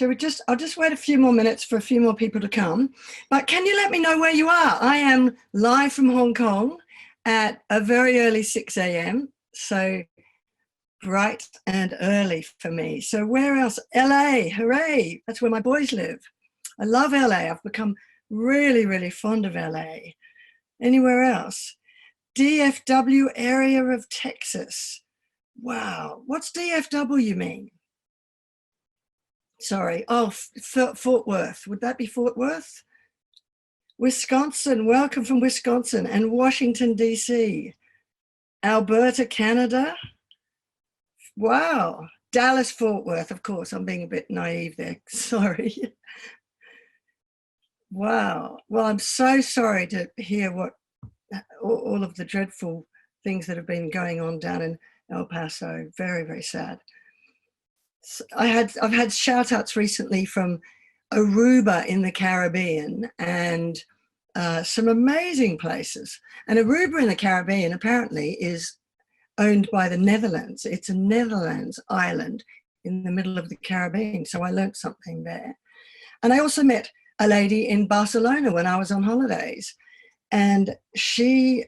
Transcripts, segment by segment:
I'll just wait a few more minutes for a few more people to come. But can you let me know where you are? I am live from Hong Kong at a very early 6 a.m. So bright and early for me. So where else? LA, hooray. That's where my boys live. I love LA. I've become really, really fond of LA. Anywhere else? DFW area of Texas. Wow. What's DFW mean? Sorry. Oh, Fort Worth. Would that be Fort Worth? Wisconsin. Welcome from Wisconsin. And Washington, D.C. Alberta, Canada. Wow. Dallas, Fort Worth. Of course, I'm being a bit naive there. Sorry. Wow. Well, I'm so sorry to hear what all of the dreadful things that have been going on down in El Paso. Very, very sad. I've had shout outs recently from Aruba in the Caribbean and some amazing places. And Aruba in the Caribbean apparently is owned by the Netherlands. It's a Netherlands island in the middle of the Caribbean. So I learned something there. And I also met a lady in Barcelona when I was on holidays. And she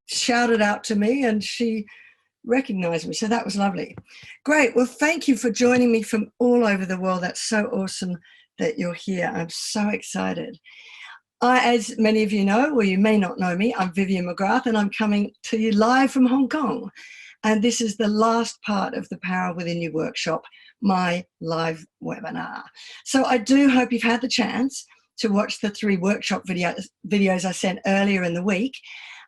shouted out to me and she recognized me. So that was lovely. Great. Well, thank you for joining me from all over the world. That's so awesome that you're here. I'm so excited. As many of you know, or you may not know me, I'm Vivian McGrath and I'm coming to you live from Hong Kong. And this is the last part of the Power Within You workshop, my live webinar. So I do hope you've had the chance to watch the 3 workshop videos I sent earlier in the week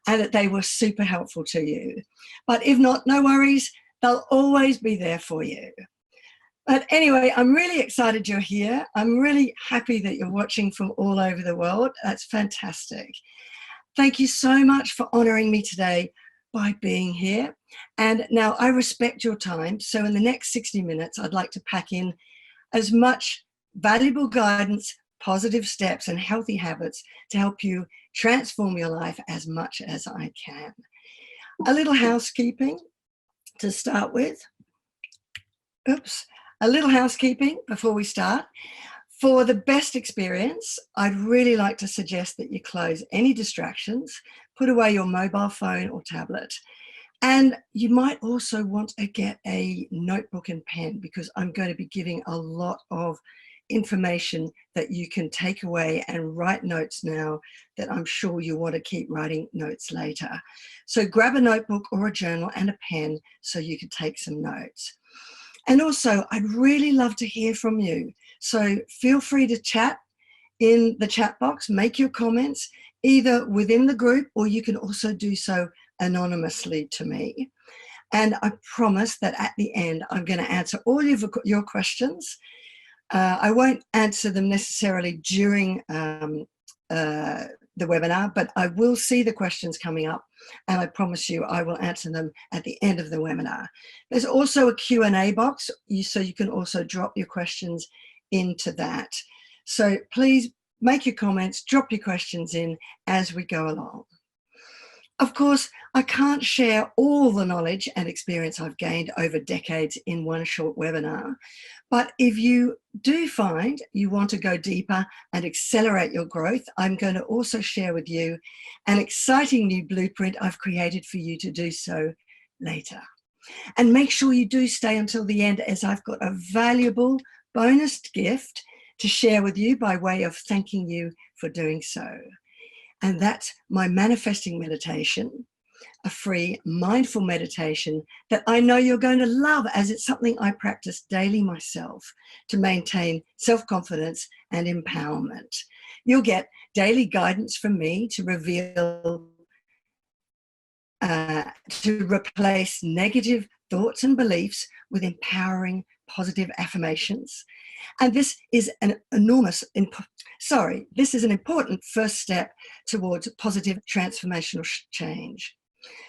and that they were super helpful to you. But if not, no worries, they'll always be there for you. But anyway, I'm really excited you're here. I'm really happy that you're watching from all over the world. That's fantastic. Thank you so much for honoring me today by being here. And now I respect your time. So in the next 60 minutes, I'd like to pack in as much valuable guidance, positive steps, and healthy habits to help you transform your life as much as I can. A little housekeeping to start with. Oops. A little housekeeping before we start. For the best experience, I'd really like to suggest that you close any distractions, put away your mobile phone or tablet, and you might also want to get a notebook and pen because I'm going to be giving a lot of information that you can take away and write notes now that I'm sure you want to keep writing notes later. So grab a notebook or a journal and a pen so you can take some notes. And also, I'd really love to hear from you. So feel free to chat in the chat box, make your comments either within the group or you can also do so anonymously to me. And I promise that at the end, I'm going to answer all of your questions. I won't answer them necessarily during the webinar, but I will see the questions coming up and I promise you I will answer them at the end of the webinar. There's also a Q&A box, so you can also drop your questions into that. So please make your comments, drop your questions in as we go along. Of course, I can't share all the knowledge and experience I've gained over decades in one short webinar, but if you do find you want to go deeper and accelerate your growth, I'm going to also share with you an exciting new blueprint I've created for you to do so later. And make sure you do stay until the end as I've got a valuable bonus gift to share with you by way of thanking you for doing so. And that's my manifesting meditation, a free mindful meditation that I know you're going to love as it's something I practice daily myself to maintain self-confidence and empowerment. You'll get daily guidance from me to reveal, to replace negative thoughts and beliefs with empowering positive affirmations. And this is an this is an important first step towards positive transformational change.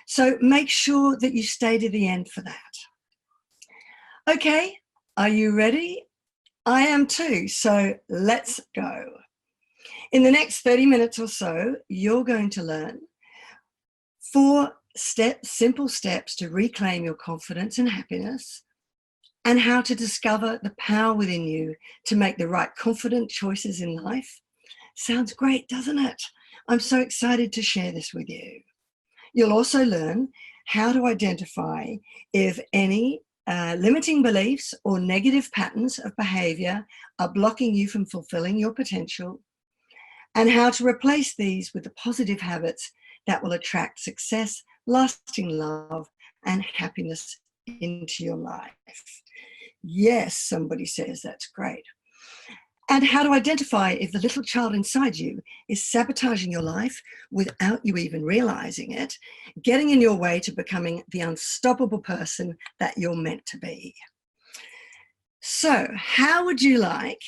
So make sure that you stay to the end for that. Okay, are you ready? I am too, so let's go. In the next 30 minutes or so, you're going to learn 4 simple steps to reclaim your confidence and happiness, and how to discover the power within you to make the right confident choices in life. Sounds great, doesn't it? I'm so excited to share this with you. You'll also learn how to identify if any limiting beliefs or negative patterns of behavior are blocking you from fulfilling your potential, and how to replace these with the positive habits that will attract success, lasting love, and happiness into your life. Yes, somebody says that's great. And how to identify if the little child inside you is sabotaging your life without you even realizing it, getting in your way to becoming the unstoppable person that you're meant to be. So, how would you like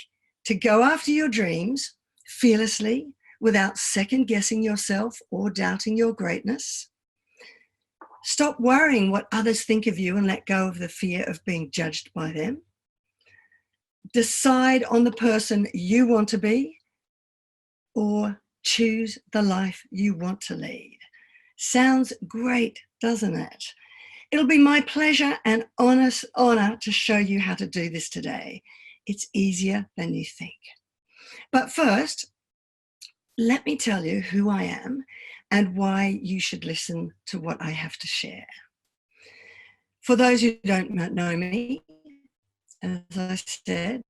to go after your dreams fearlessly without second guessing yourself or doubting your greatness? Stop worrying what others think of you and let go of the fear of being judged by them. Decide on the person you want to be, or choose the life you want to lead. Sounds great, doesn't it? It'll be my pleasure and honor to show you how to do this today. It's easier than you think. But first, let me tell you who I am and why you should listen to what I have to share. For those who don't know me, as I said,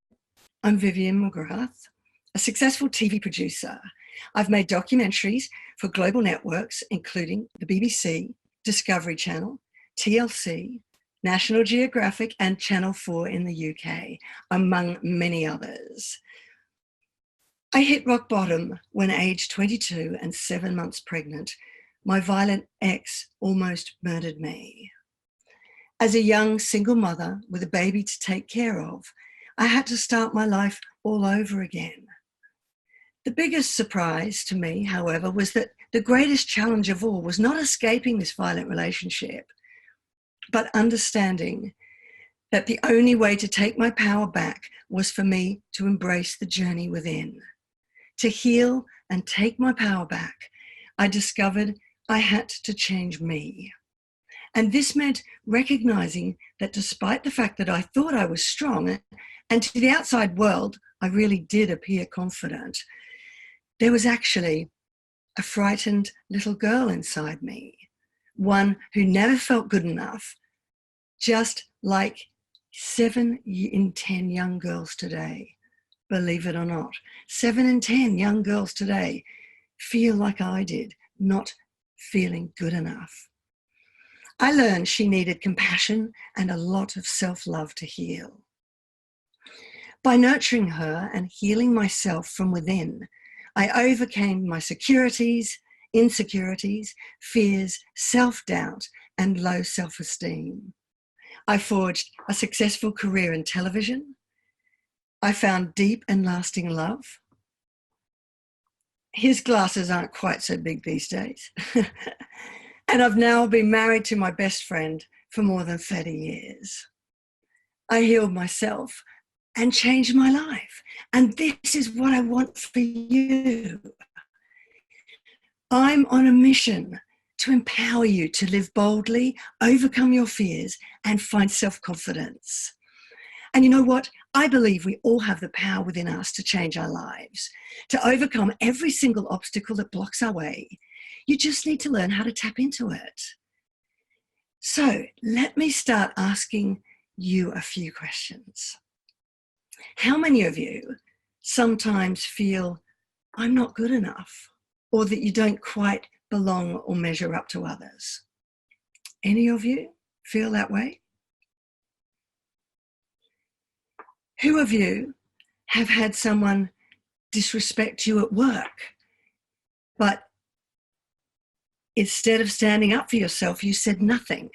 I'm Vivian McGrath, a successful TV producer. I've made documentaries for global networks, including the BBC, Discovery Channel, TLC, National Geographic, and Channel 4 in the UK, among many others. I hit rock bottom when aged 22 and 7 months pregnant. My violent ex almost murdered me. As a young single mother with a baby to take care of, I had to start my life all over again. The biggest surprise to me, however, was that the greatest challenge of all was not escaping this violent relationship, but understanding that the only way to take my power back was for me to embrace the journey within. To heal and take my power back, I discovered I had to change me. And this meant recognizing that despite the fact that I thought I was strong, and to the outside world, I really did appear confident, there was actually a frightened little girl inside me, one who never felt good enough, just like 7 in 10 young girls today. Believe it or not, 7 in 10 young girls today feel like I did, not feeling good enough. I learned she needed compassion and a lot of self-love to heal. By nurturing her and healing myself from within, I overcame my insecurities, fears, self-doubt, and low self-esteem. I forged a successful career in television. I found deep and lasting love. His glasses aren't quite so big these days. And I've now been married to my best friend for more than 30 years. I healed myself and changed my life. And this is what I want for you. I'm on a mission to empower you to live boldly, overcome your fears, and find self-confidence. And you know what? I believe we all have the power within us to change our lives, to overcome every single obstacle that blocks our way. You just need to learn how to tap into it. So let me start asking you a few questions. How many of you sometimes feel, I'm not good enough, or that you don't quite belong or measure up to others? Any of you feel that way? Who of you have had someone disrespect you at work, but instead of standing up for yourself, you said nothing,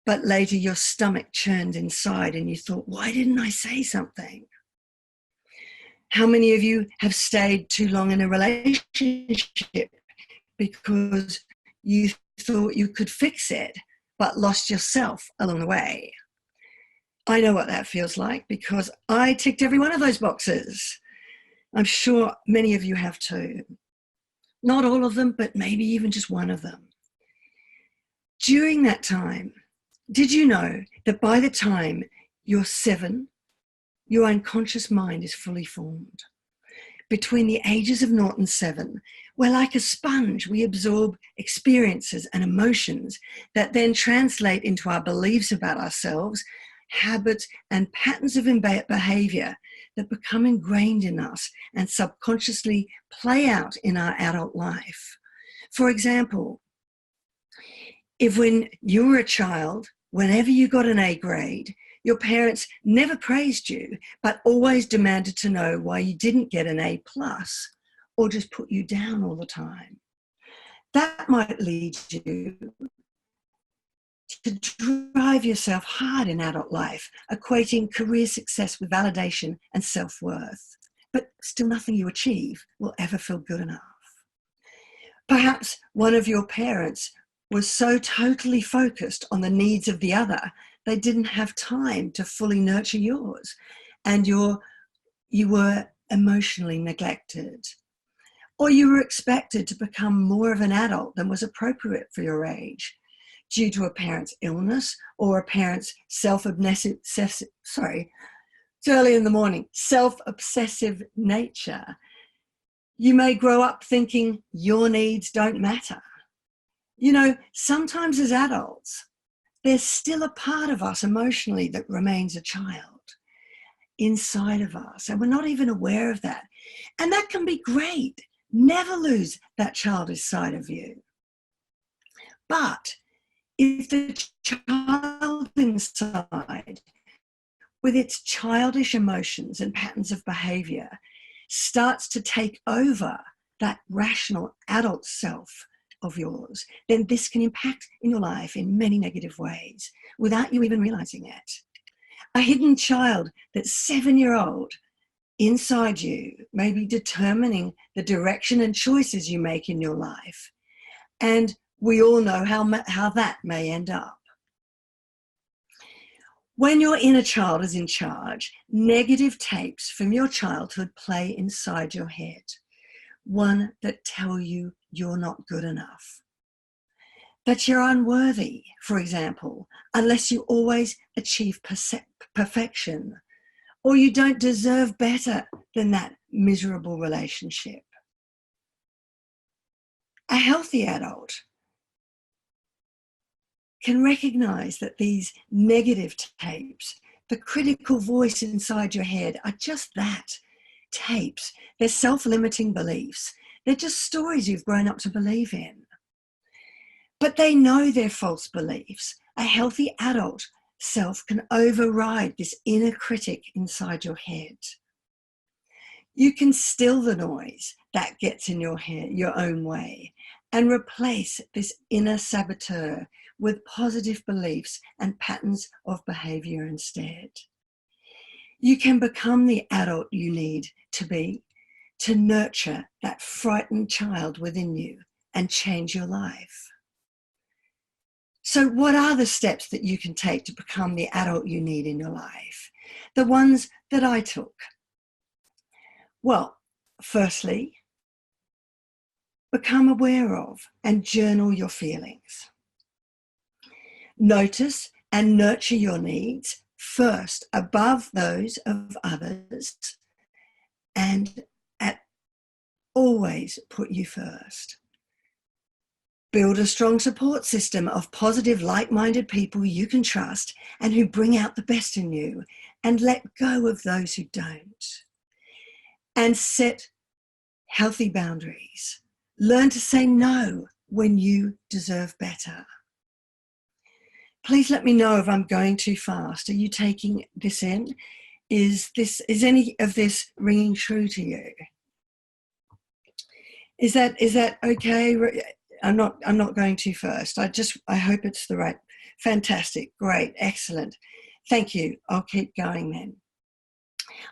but later your stomach churned inside and you thought, why didn't I say something? How many of you have stayed too long in a relationship because you thought you could fix it, but lost yourself along the way? I know what that feels like because I ticked every one of those boxes. I'm sure many of you have too. Not all of them, but maybe even just one of them. During that time, did you know that by the time you're 7, your unconscious mind is fully formed. Between the ages of 0 and 7, we're like a sponge. We absorb experiences and emotions that then translate into our beliefs about ourselves, habits, and patterns of behavior that become ingrained in us and subconsciously play out in our adult life. For example, if when you were a child, whenever you got an A grade, your parents never praised you, but always demanded to know why you didn't get an A plus, or just put you down all the time. That might lead you to drive yourself hard in adult life, equating career success with validation and self-worth. But still nothing you achieve will ever feel good enough. Perhaps one of your parents was so totally focused on the needs of the other, they didn't have time to fully nurture yours, and you were emotionally neglected. Or you were expected to become more of an adult than was appropriate for your age due to a parent's illness or a parent's self-obsessive nature. You may grow up thinking your needs don't matter. You know, sometimes as adults, there's still a part of us emotionally that remains a child inside of us, and we're not even aware of that. And that can be great. Never lose that childish side of you. But if the child inside, with its childish emotions and patterns of behavior, starts to take over that rational adult self of yours, then this can impact in your life in many negative ways without you even realizing it. A hidden child that's 7-year-old inside you may be determining the direction and choices you make in your life. And we all know how that may end up. When your inner child is in charge, negative tapes from your childhood play inside your head. One that tell you you're not good enough, that you're unworthy, for example, unless you always achieve perfection, or you don't deserve better than that miserable relationship. A healthy adult can recognize that these negative tapes, the critical voice inside your head, are just that, tapes. They're self-limiting beliefs. They're just stories you've grown up to believe in. But they know they're false beliefs. A healthy adult self can override this inner critic inside your head. You can still the noise that gets in your head your own way and replace this inner saboteur with positive beliefs and patterns of behavior instead. You can become the adult you need to be to nurture that frightened child within you and change your life. So what are the steps that you can take to become the adult you need in your life? The ones that I took. Well, firstly, become aware of and journal your feelings. Notice and nurture your needs first above those of others, and always put you first. Build a strong support system of positive, like-minded people you can trust and who bring out the best in you, and let go of those who don't. And set healthy boundaries. Learn to say no when you deserve better. Please let me know if I'm going too fast. Are you taking this in? Is any of this ringing true to you? Is that okay? I'm not going too fast. I hope it's the right. Fantastic, great, excellent. Thank you. I'll keep going then.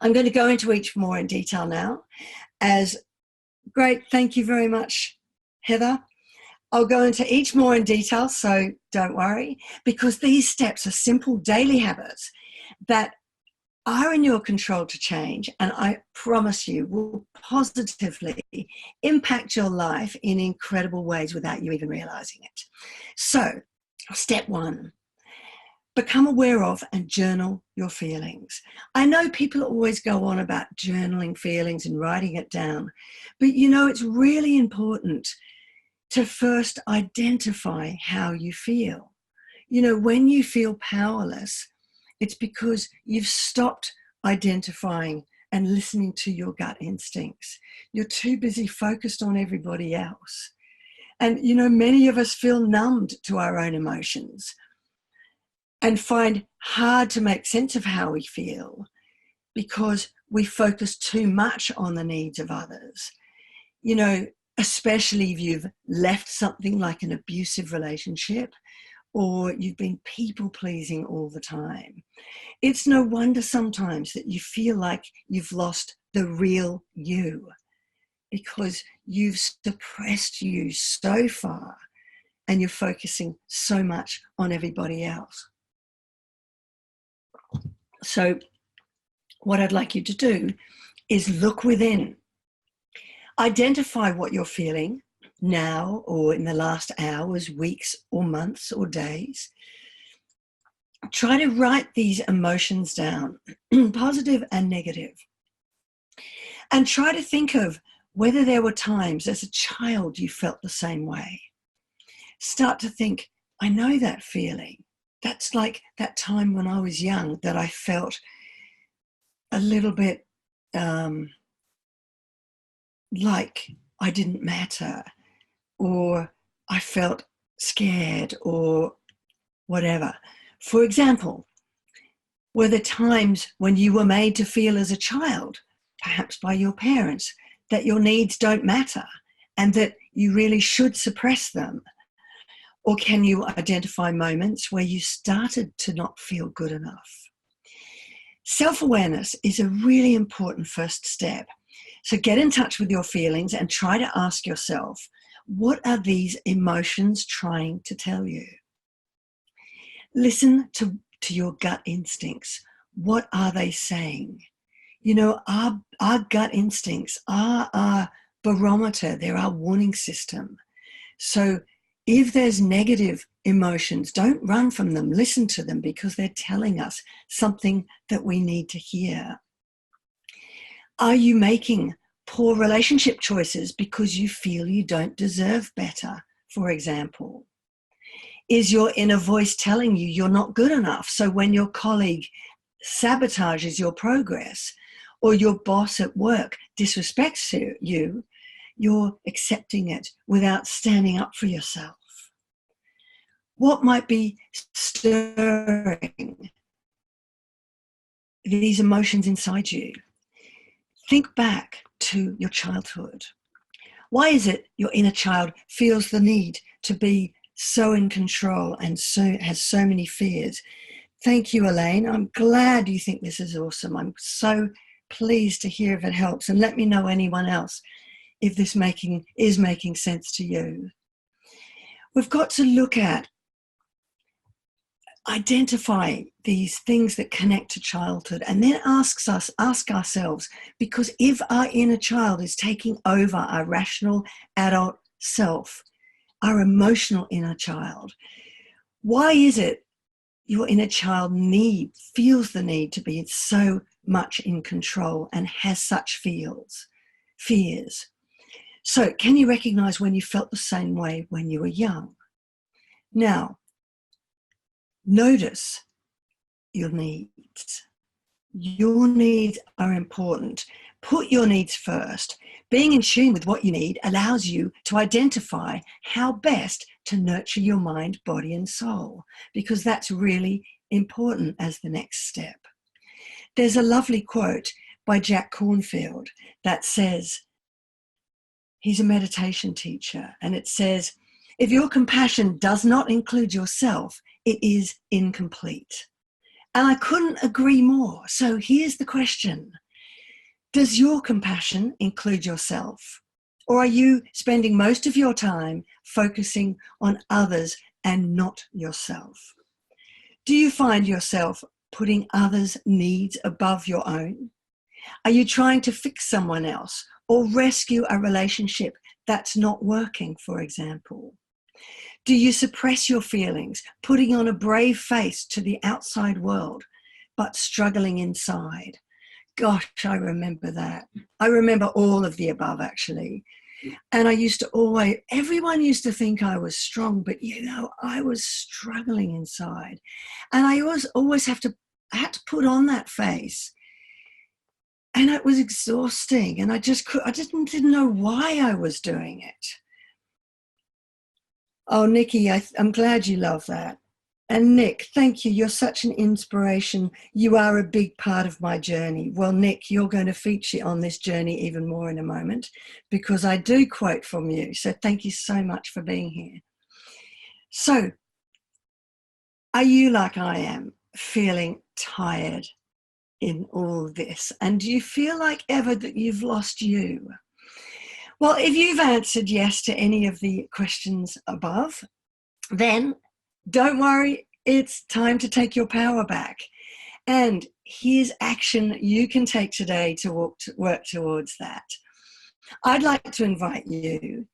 I'm going to go into each more in detail now. Great, thank you very much, Heather. I'll go into each more in detail, so don't worry, because these steps are simple daily habits that are in your control to change, and I promise you will positively impact your life in incredible ways without you even realizing it. So, step 1, become aware of and journal your feelings. I know people always go on about journaling feelings and writing it down, but you know, it's really important to first identify how you feel. You know, when you feel powerless, it's because you've stopped identifying and listening to your gut instincts. You're too busy focused on everybody else. And, you know, many of us feel numbed to our own emotions and find hard to make sense of how we feel because we focus too much on the needs of others. You know, especially if you've left something like an abusive relationship or you've been people pleasing all the time. It's no wonder sometimes that you feel like you've lost the real you because you've suppressed you so far and you're focusing so much on everybody else. So what I'd like you to do is look within. Identify what you're feeling now or in the last hours, weeks or months or days. Try to write these emotions down, positive and negative. And try to think of whether there were times as a child you felt the same way. Start to think, I know that feeling. That's like that time when I was young that I felt a little bit like I didn't matter, or I felt scared, or whatever. For example, were there times when you were made to feel as a child, perhaps by your parents, that your needs don't matter and that you really should suppress them? Or can you identify moments where you started to not feel good enough? Self-awareness is a really important first step. So get in touch with your feelings and try to ask yourself, what are these emotions trying to tell you? Listen to your gut instincts. What are they saying? You know, our gut instincts are our barometer. They're our warning system. So if there's negative emotions, don't run from them. Listen to them because they're telling us something that we need to hear. Are you making poor relationship choices because you feel you don't deserve better, for example? Is your inner voice telling you you're not good enough? So when your colleague sabotages your progress or your boss at work disrespects you, you're accepting it without standing up for yourself. What might be stirring these emotions inside you? Think back to your childhood. Why is it your inner child feels the need to be so in control and so has so many fears? Thank you, Elaine. I'm glad you think this is awesome. I'm so pleased to hear if it helps, and let me know anyone else if this is making sense to you. We've got to look at, identify these things that connect to childhood, and then ask ourselves, because if our inner child is taking over our rational adult self, our emotional inner child, why is it your inner child feels the need to be so much in control and has such fears? So can you recognize when you felt the same way when you were young? Now, notice your needs. Your needs are important. Put your needs first. Being in tune with what you need allows you to identify how best to nurture your mind, body, and soul, because that's really important as the next step. There's a lovely quote by Jack Cornfield that says, he's a meditation teacher, and it says, if your compassion does not include yourself, it is incomplete. And I couldn't agree more. So here's the question. Does your compassion include yourself? Or are you spending most of your time focusing on others and not yourself? Do you find yourself putting others' needs above your own? Are you trying to fix someone else or rescue a relationship that's not working, for example? Do you suppress your feelings, putting on a brave face to the outside world, but struggling inside? Gosh, I remember that. I remember all of the above, actually. And I used to always, everyone used to think I was strong, but I was struggling inside. And I always I had to put on that face. And it was exhausting. And I didn't know why I was doing it. Oh, Nikki, I'm glad you love that. And Nick, thank you. You're such an inspiration. You are a big part of my journey. Well, Nick, you're going to feature on this journey even more in a moment because I do quote from you. So thank you so much for being here. So, are you like I am, feeling tired in all this? And do you feel like ever that you've lost you? Well, if you've answered yes to any of the questions above, then don't worry, it's time to take your power back. And here's action you can take today to work towards that. I'd like to invite you.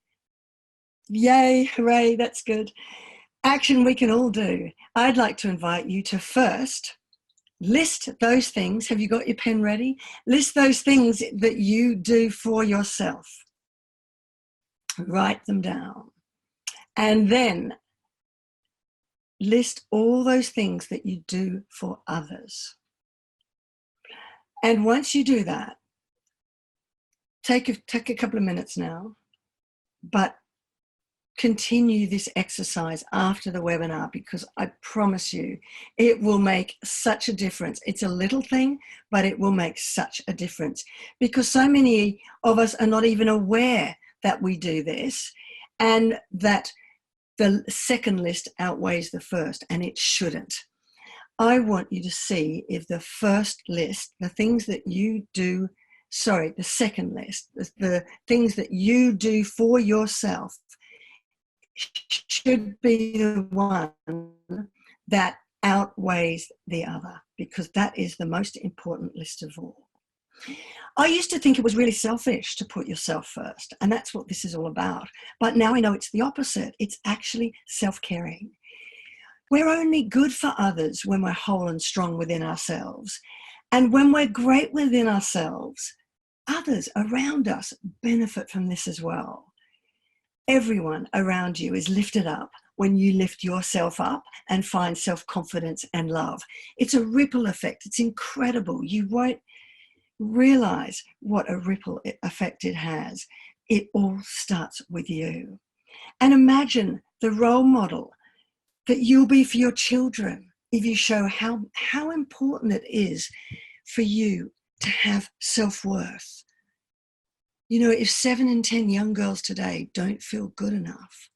Yay, hooray, that's good. Action we can all do. I'd like to invite you to first list those things. Have you got your pen ready? List those things that you do for yourself. Write them down. And then list all those things that you do for others. And once you do that, take a couple of minutes now, but continue this exercise after the webinar because I promise you it will make such a difference. It's a little thing, but it will make such a difference because so many of us are not even aware that we do this and that the second list outweighs the first, and it shouldn't. I want you to see if the first list, the things that you do, the second list, the things that you do for yourself should be the one that outweighs the other, because that is the most important list of all. I used to think it was really selfish to put yourself first, and that's what this is all about. But now I know it's the opposite. It's actually self-caring. We're only good for others when we're whole and strong within ourselves. And when we're great within ourselves, others around us benefit from this as well. Everyone around you is lifted up when you lift yourself up and find self-confidence and love. It's a ripple effect. It's incredible. You won't realize what a ripple effect it has. It all starts with you. And imagine the role model that you'll be for your children if you show how important it is for you to have self-worth. If 7 in 10 young girls today don't feel good enough,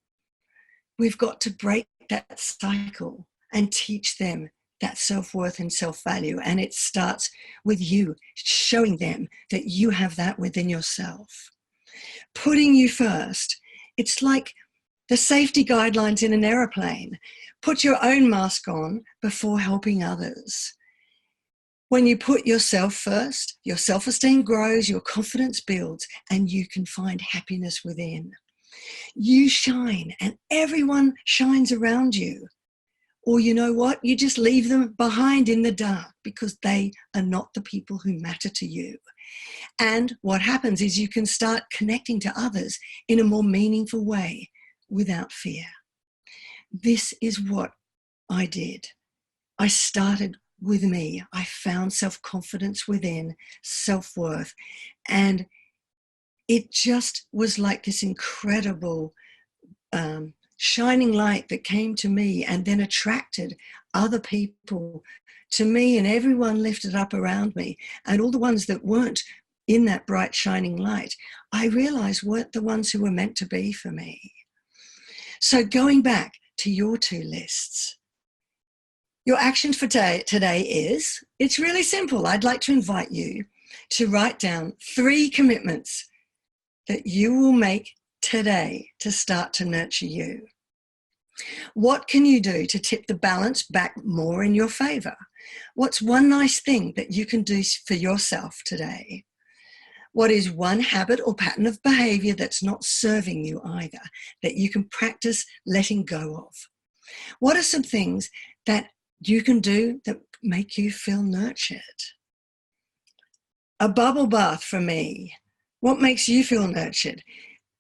we've got to break that cycle and teach them that self-worth and self-value. And it starts with you showing them that you have that within yourself. Putting you first. It's like the safety guidelines in an aeroplane. Put your own mask on before helping others. When you put yourself first, your self-esteem grows, your confidence builds, and you can find happiness within. You shine, and everyone shines around you. Or you know what? You just leave them behind in the dark because they are not the people who matter to you. And what happens is you can start connecting to others in a more meaningful way without fear. This is what I did. I started with me. I found self-confidence within, self-worth, and it just was like this incredible shining light that came to me and then attracted other people to me, and everyone lifted up around me. And all the ones that weren't in that bright shining light, I realized weren't the ones who were meant to be for me. So going back to your 2 lists, your action for today is, it's really simple. I'd like to invite you to write down 3 commitments that you will make today to start to nurture you. What can you do to tip the balance back more in your favor? What's one nice thing that you can do for yourself today? What is one habit or pattern of behavior that's not serving you either, that you can practice letting go of? What are some things that you can do that make you feel nurtured? A bubble bath for me. What makes you feel nurtured?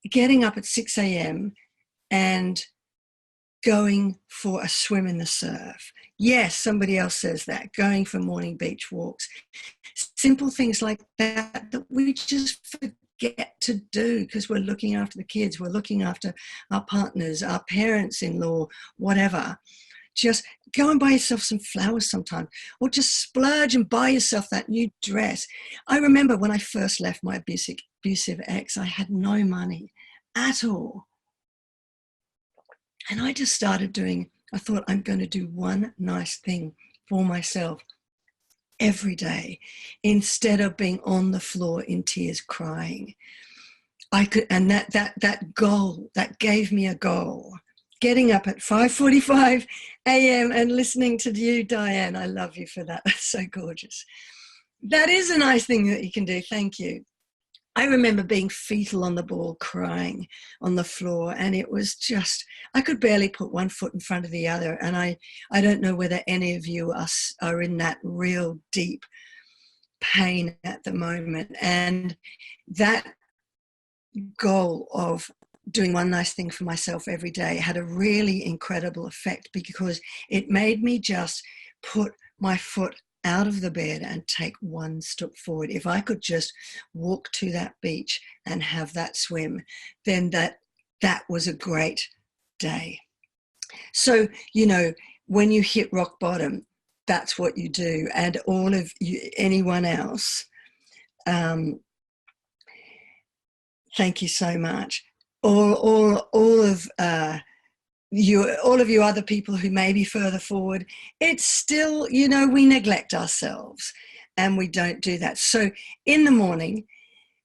Getting up at 6 a.m. and going for a swim in the surf. Yes, somebody else says that. Going for morning beach walks. Simple things like that that we just forget to do because we're looking after the kids, we're looking after our partners, our parents-in-law, whatever. Just go and buy yourself some flowers sometime, or just splurge and buy yourself that new dress. I remember when I first left my abusive ex, I had no money at all. And I just started I thought, I'm going to do one nice thing for myself every day instead of being on the floor in tears crying. And that goal, that gave me a goal. Getting up at 5:45 a.m. and listening to you, Diane. I love you for that. That's so gorgeous. That is a nice thing that you can do. Thank you. I remember being fetal on the ball, crying on the floor, and it was just, I could barely put one foot in front of the other. And I don't know whether any of you are in that real deep pain at the moment. And that goal of doing one nice thing for myself every day had a really incredible effect, because it made me just put my foot out of the bed and take one step forward. If I could just walk to that beach and have that swim, then that was a great day. So, when you hit rock bottom, that's what you do. And all of you, anyone else, thank you so much. All of you other people who may be further forward, it's still, we neglect ourselves and we don't do that. So in the morning,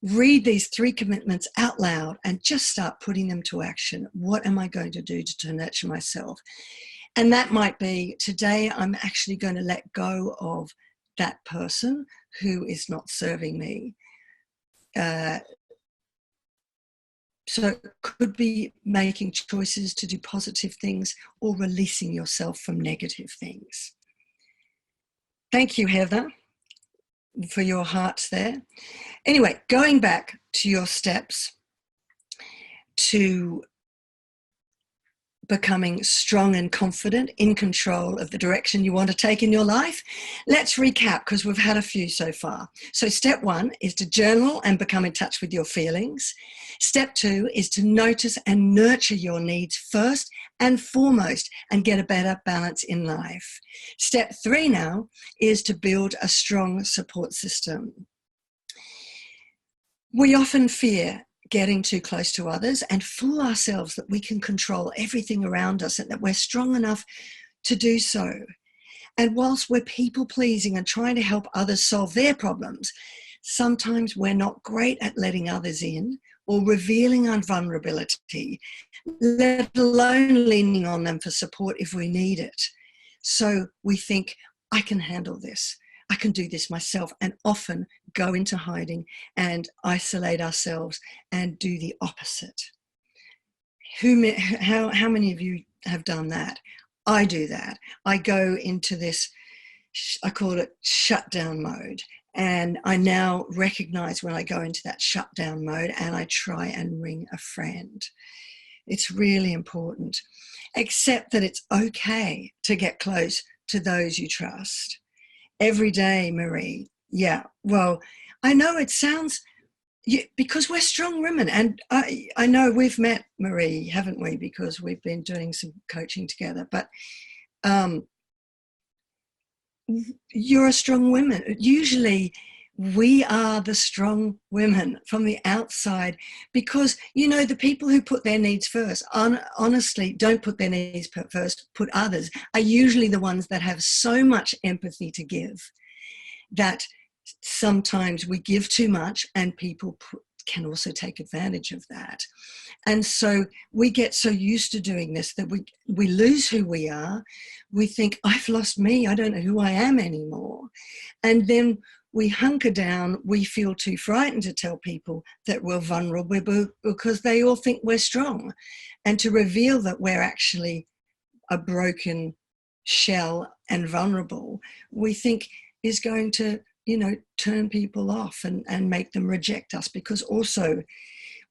read these 3 commitments out loud and just start putting them to action. What am I going to do to nurture myself? And that might be, today I'm actually going to let go of that person who is not serving me. So it could be making choices to do positive things or releasing yourself from negative things. Thank you, Heather, for your hearts there. Anyway, going back to your steps to becoming strong and confident, in control of the direction you want to take in your life. Let's recap, because we've had a few so far. So step 1 is to journal and become in touch with your feelings. Step 2 is to notice and nurture your needs first and foremost and get a better balance in life. Step 3 now is to build a strong support system. We often fear getting too close to others and fool ourselves that we can control everything around us and that we're strong enough to do so. And whilst we're people pleasing and trying to help others solve their problems, sometimes we're not great at letting others in or revealing our vulnerability, let alone leaning on them for support if we need it. So we think, I can handle this. I can do this myself, and often go into hiding and isolate ourselves and do the opposite. How many of you have done that? I do that. I go into this, I call it shutdown mode. And I now recognize when I go into that shutdown mode and I try and ring a friend. It's really important. Accept that it's okay to get close to those you trust. Every day, Marie. Yeah, well, I know it sounds, because we're strong women, and I know we've met, Marie, haven't we? Because we've been doing some coaching together, but you're a strong woman. Usually we are the strong women from the outside, because, the people who put their needs first, honestly, don't put their needs first, put others, are usually the ones that have so much empathy to give that sometimes we give too much, and people can also take advantage of that. And so we get so used to doing this that we lose who we are. We think, I've lost me. I don't know who I am anymore. And then we hunker down, we feel too frightened to tell people that we're vulnerable because they all think we're strong. And to reveal that we're actually a broken shell and vulnerable, we think is going to, turn people off and make them reject us, because also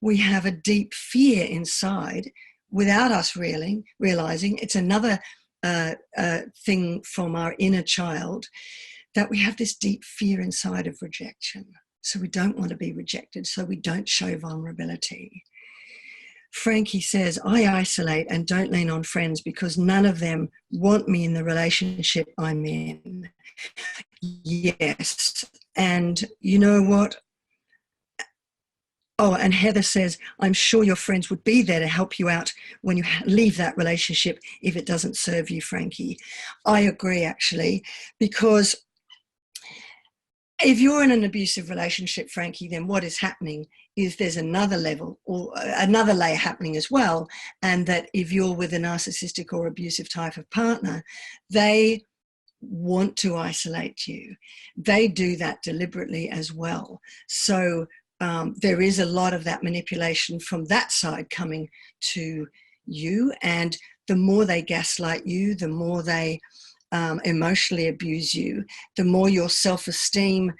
we have a deep fear inside without us realizing. It's another thing from our inner child, that we have this deep fear inside of rejection. So we don't want to be rejected, so we don't show vulnerability. Frankie says, I isolate and don't lean on friends because none of them want me in the relationship I'm in. Yes. And you know what? Oh, and Heather says, I'm sure your friends would be there to help you out when you leave that relationship if it doesn't serve you, Frankie. I agree, actually, because if you're in an abusive relationship, Frankie, then what is happening is there's another level or another layer happening as well. And that if you're with a narcissistic or abusive type of partner, they want to isolate you. They do that deliberately as well. So there is a lot of that manipulation from that side coming to you. And the more they gaslight you, the more they emotionally abuse you, the more your self-esteem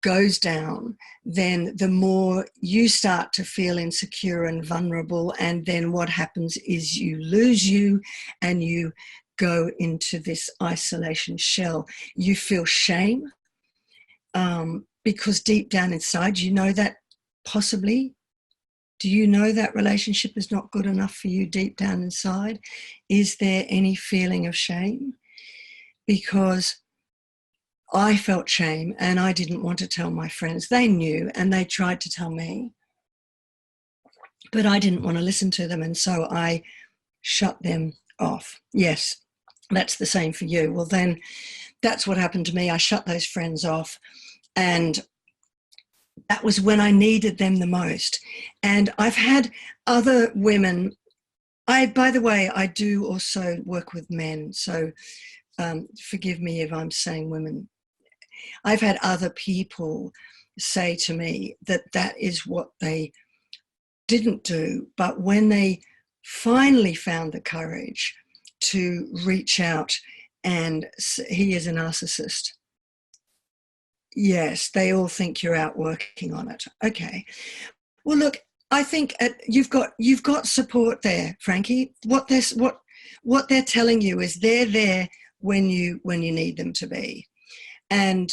goes down, then the more you start to feel insecure and vulnerable. And then what happens is you lose you and you go into this isolation shell. You feel shame because deep down inside, you know that possibly. Do you know that relationship is not good enough for you deep down inside? Is there any feeling of shame? Because I felt shame and I didn't want to tell my friends. They knew and they tried to tell me, but I didn't want to listen to them, and so I shut them off. Yes, that's the same for you. Well, then that's what happened to me. I shut those friends off, and that was when I needed them the most. And I've had other women. By the way, I do also work with men, so forgive me if I'm saying women. I've had other people say to me that that is what they didn't do, but when they finally found the courage to reach out, and he is a narcissist. Yes, they all think you're out working on it. Okay. Well, look, I think you've got support there, Frankie. What they're telling you is they're there when you need them to be. And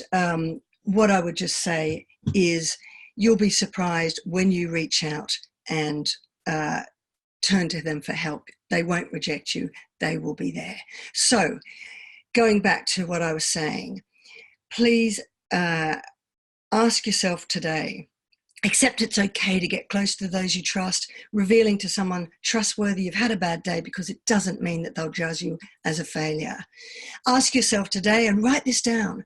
what I would just say is you'll be surprised when you reach out and turn to them for help. They won't reject you. They will be there. So going back to what I was saying, please ask yourself today, accept it's okay to get close to those you trust, revealing to someone trustworthy you've had a bad day, because it doesn't mean that they'll judge you as a failure. Ask yourself today and write this down.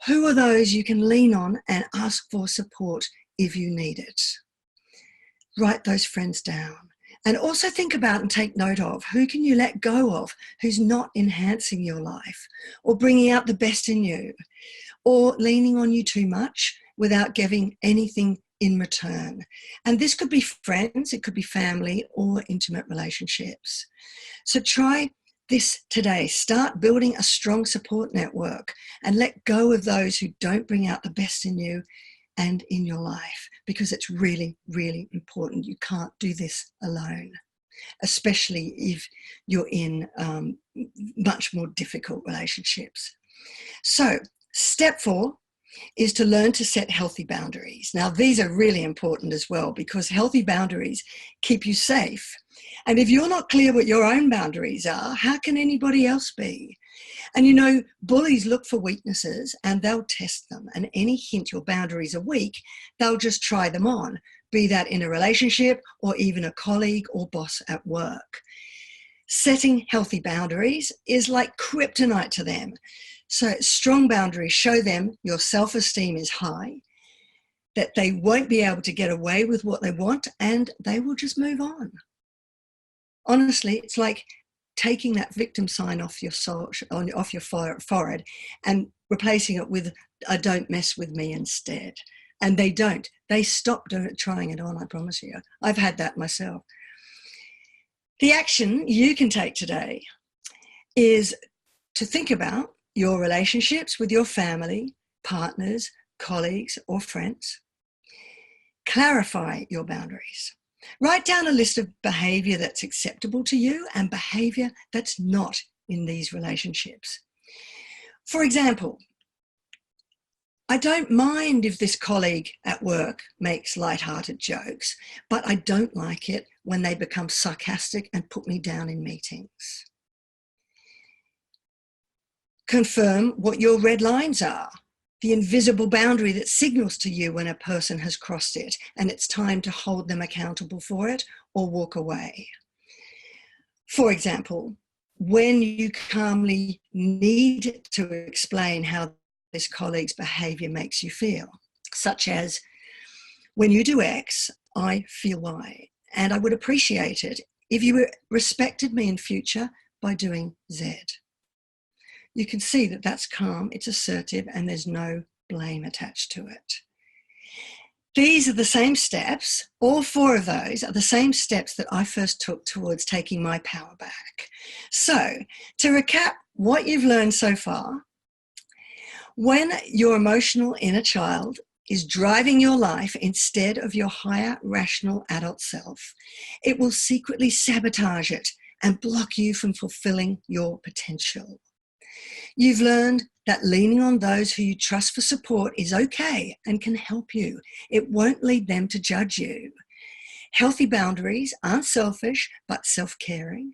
Who are those you can lean on and ask for support if you need it? Write those friends down. And also think about and take note of who can you let go of, who's not enhancing your life or bringing out the best in you, or leaning on you too much without giving anything in return. And this could be friends, it could be family, or intimate relationships. So try this today. Start building a strong support network and let go of those who don't bring out the best in you and in your life, because it's really, really important. You can't do this alone, especially if you're in much more difficult relationships. So step 4 is to learn to set healthy boundaries. Now, these are really important as well, because healthy boundaries keep you safe. And if you're not clear what your own boundaries are, how can anybody else be? And you know, bullies look for weaknesses and they'll test them. And any hint your boundaries are weak, they'll just try them on, be that in a relationship or even a colleague or boss at work. Setting healthy boundaries is like kryptonite to them. So strong boundaries show them your self-esteem is high, that they won't be able to get away with what they want, and they will just move on. Honestly, it's like taking that victim sign off your forehead and replacing it with don't mess with me instead. And they don't. They stop trying it on, I promise you. I've had that myself. The action you can take today is to think about your relationships with your family, partners, colleagues, or friends. Clarify your boundaries. Write down a list of behavior that's acceptable to you and behavior that's not in these relationships. For example, I don't mind if this colleague at work makes light-hearted jokes, but I don't like it when they become sarcastic and put me down in meetings. Confirm what your red lines are, the invisible boundary that signals to you when a person has crossed it and it's time to hold them accountable for it or walk away. For example, when you calmly need to explain how this colleague's behavior makes you feel, such as, when you do X, I feel Y, and I would appreciate it if you respected me in future by doing Z. You can see that that's calm, it's assertive, and there's no blame attached to it. These are the same steps, all 4 of those are the same steps that I first took towards taking my power back. So, to recap what you've learned so far, when your emotional inner child is driving your life instead of your higher rational adult self, it will secretly sabotage it and block you from fulfilling your potential. You've learned that leaning on those who you trust for support is okay and can help you. It won't lead them to judge you. Healthy boundaries aren't selfish, but self-caring.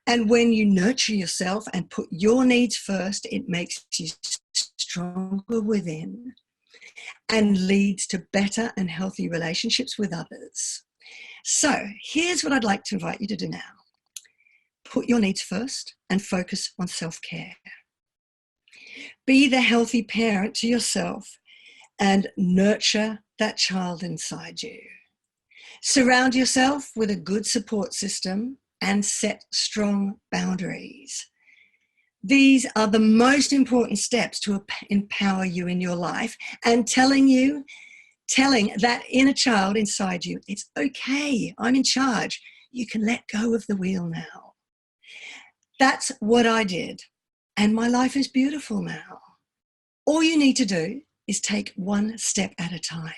And when you nurture yourself and put your needs first, it makes you stronger within and leads to better and healthy relationships with others. So here's what I'd like to invite you to do now. Put your needs first and focus on self-care. Be the healthy parent to yourself and nurture that child inside you. Surround yourself with a good support system and set strong boundaries. These are the most important steps to empower you in your life and telling that inner child inside you, it's okay, I'm in charge. You can let go of the wheel now. That's what I did, and my life is beautiful now. All you need to do is take one step at a time.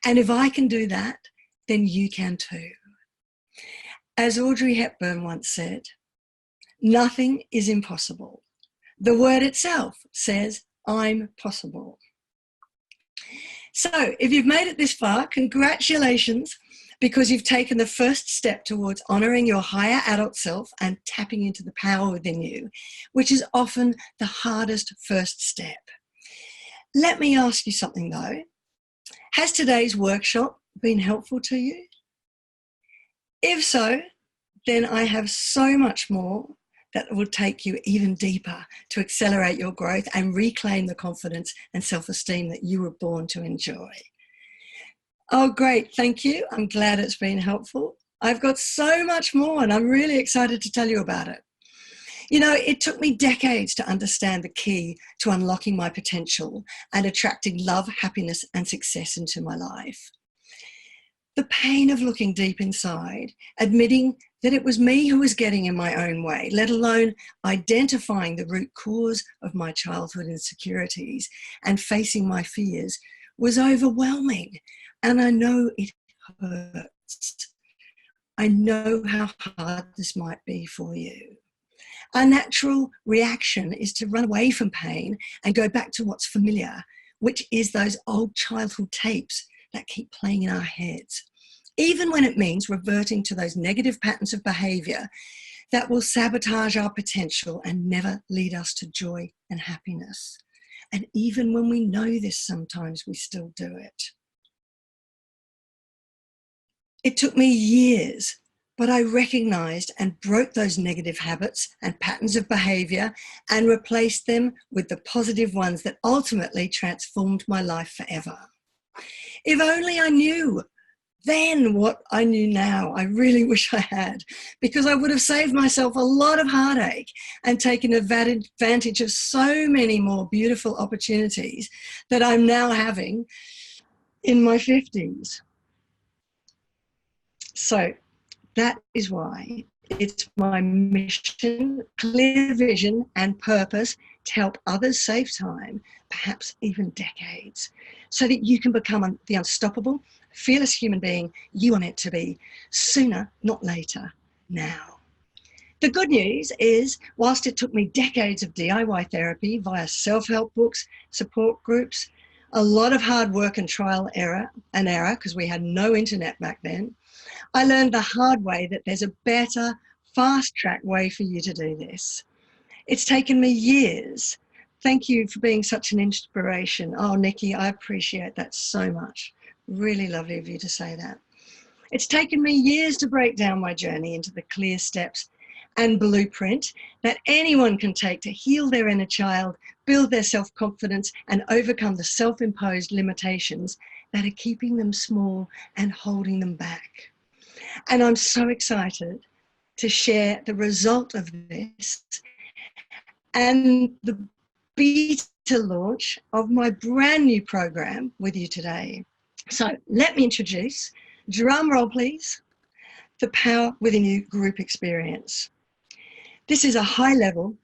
And if I can do that, then you can too. As Audrey Hepburn once said, nothing is impossible. The word itself says, I'm possible. So if you've made it this far, congratulations, because you've taken the first step towards honoring your higher adult self and tapping into the power within you, which is often the hardest first step. Let me ask you something though. Has today's workshop been helpful to you? If so, then I have so much more that will take you even deeper to accelerate your growth and reclaim the confidence and self-esteem that you were born to enjoy. Oh, great. Thank you. I'm glad it's been helpful. I've got so much more and I'm really excited to tell you about it. You know, it took me decades to understand the key to unlocking my potential and attracting love, happiness, and success into my life. The pain of looking deep inside, admitting that it was me who was getting in my own way, let alone identifying the root cause of my childhood insecurities and facing my fears, was overwhelming. And I know it hurts. I know how hard this might be for you. Our natural reaction is to run away from pain and go back to what's familiar, which is those old childhood tapes that keep playing in our heads, even when it means reverting to those negative patterns of behavior that will sabotage our potential and never lead us to joy and happiness. And even when we know this, sometimes we still do it. It took me years, but I recognized and broke those negative habits and patterns of behavior and replaced them with the positive ones that ultimately transformed my life forever. If only I knew then what I knew now, I really wish I had, because I would have saved myself a lot of heartache and taken advantage of so many more beautiful opportunities that I'm now having in my 50s. So that is why it's my mission, clear vision and purpose to help others save time, perhaps even decades, so that you can become the unstoppable, fearless human being you are meant to be, sooner, not later, now. The good news is, whilst it took me decades of DIY therapy via self-help books, support groups, a lot of hard work and trial and error, because we had no internet back then, I learned the hard way that there's a better, fast-track way for you to do this. It's taken me years. Thank you for being such an inspiration. Oh, Nikki, I appreciate that so much. Really lovely of you to say that. It's taken me years to break down my journey into the clear steps and blueprint that anyone can take to heal their inner child, build their self-confidence, and overcome the self-imposed limitations that are keeping them small and holding them back. And I'm so excited to share the result of this and the beta launch of my brand new program with you today. So let me introduce, drum roll please, the Power Within You group experience. This is a high-level,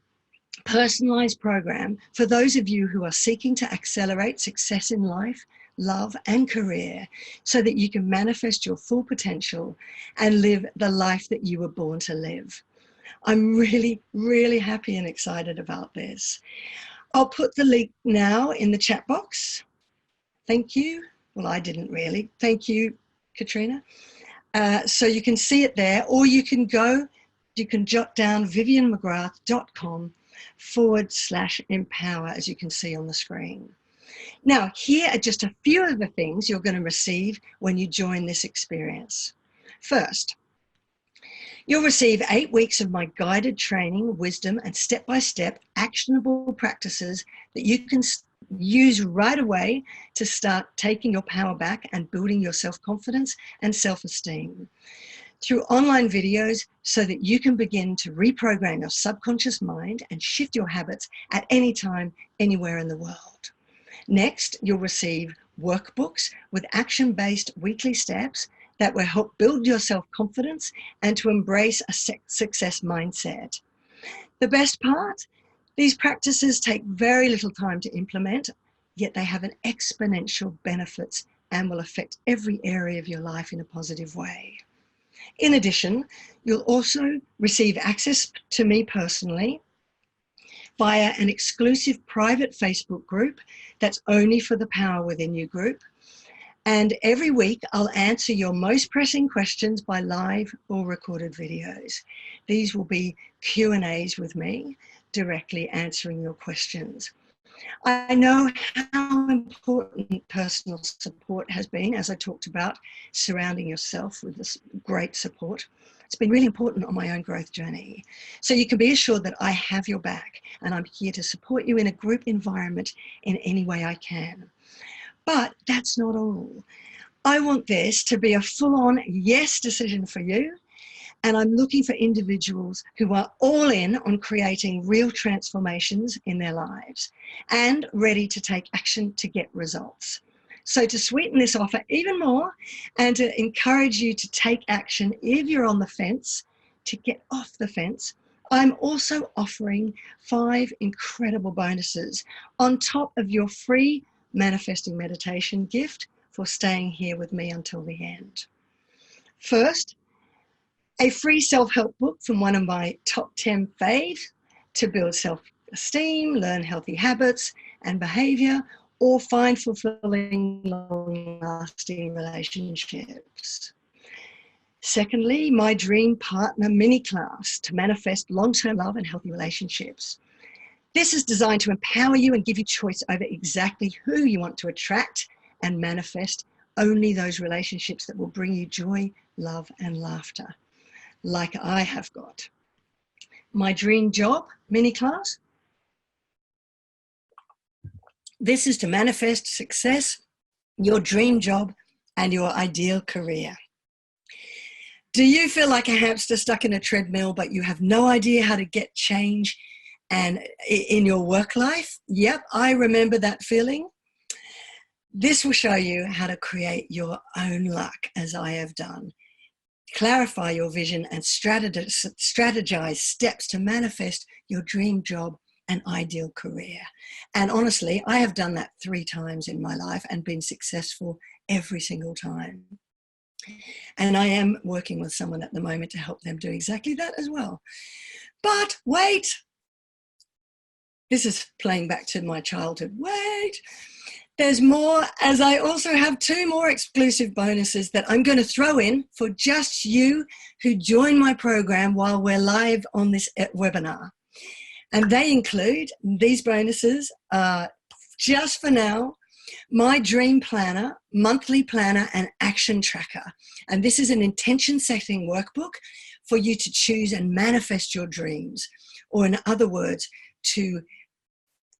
personalized program for those of you who are seeking to accelerate success in life, love and career, so that you can manifest your full potential and live the life that you were born to live. I'm really, really happy and excited about this. I'll put the link now in the chat box. Thank you. Well, I didn't really. Thank you, Katrina. So you can see it there, or you can jot down vivianmcgrath.com/empower, as you can see on the screen. Now, here are just a few of the things you're going to receive when you join this experience. First, you'll receive 8 weeks of my guided training, wisdom, and step-by-step actionable practices that you can use right away to start taking your power back and building your self-confidence and self-esteem through online videos, so that you can begin to reprogram your subconscious mind and shift your habits at any time, anywhere in the world. Next, you'll receive workbooks with action-based weekly steps that will help build your self-confidence and to embrace a success mindset. The best part, these practices take very little time to implement, yet they have an exponential benefits and will affect every area of your life in a positive way. In addition, you'll also receive access to me personally via an exclusive private Facebook group that's only for the Power Within You group. And every week I'll answer your most pressing questions by live or recorded videos. These will be Q&As with me, directly answering your questions. I know how important personal support has been, as I talked about, surrounding yourself with this great support. It's been really important on my own growth journey. So you can be assured that I have your back, and I'm here to support you in a group environment in any way I can. But that's not all. I want this to be a full-on yes decision for you. And I'm looking for individuals who are all in on creating real transformations in their lives and ready to take action to get results. So to sweeten this offer even more and to encourage you to take action if you're on the fence, to get off the fence, I'm also offering 5 incredible bonuses on top of your free manifesting meditation gift for staying here with me until the end. First, a free self-help book from one of my top 10 faves to build self-esteem, learn healthy habits and behavior, or find fulfilling, long-lasting relationships. Secondly, my dream partner mini class to manifest long-term love and healthy relationships. This is designed to empower you and give you choice over exactly who you want to attract and manifest only those relationships that will bring you joy, love, and laughter, like I have got. My dream job mini class. This is to manifest success, your dream job and your ideal career. Do you feel like a hamster stuck in a treadmill, but you have no idea how to get change and in your work life? Yep, I remember that feeling. This will show you how to create your own luck, as I have done. Clarify your vision and strategize steps to manifest your dream job and ideal career. And honestly, I have done that 3 times in my life and been successful every single time. And I am working with someone at the moment to help them do exactly that as well. But wait, this is playing back to my childhood. Wait, there's more, as I also have 2 more exclusive bonuses that I'm going to throw in for just you who join my program while we're live on this webinar. And they include, these bonuses are just for now, my dream planner, monthly planner, and action tracker. And this is an intention setting workbook for you to choose and manifest your dreams. Or in other words, to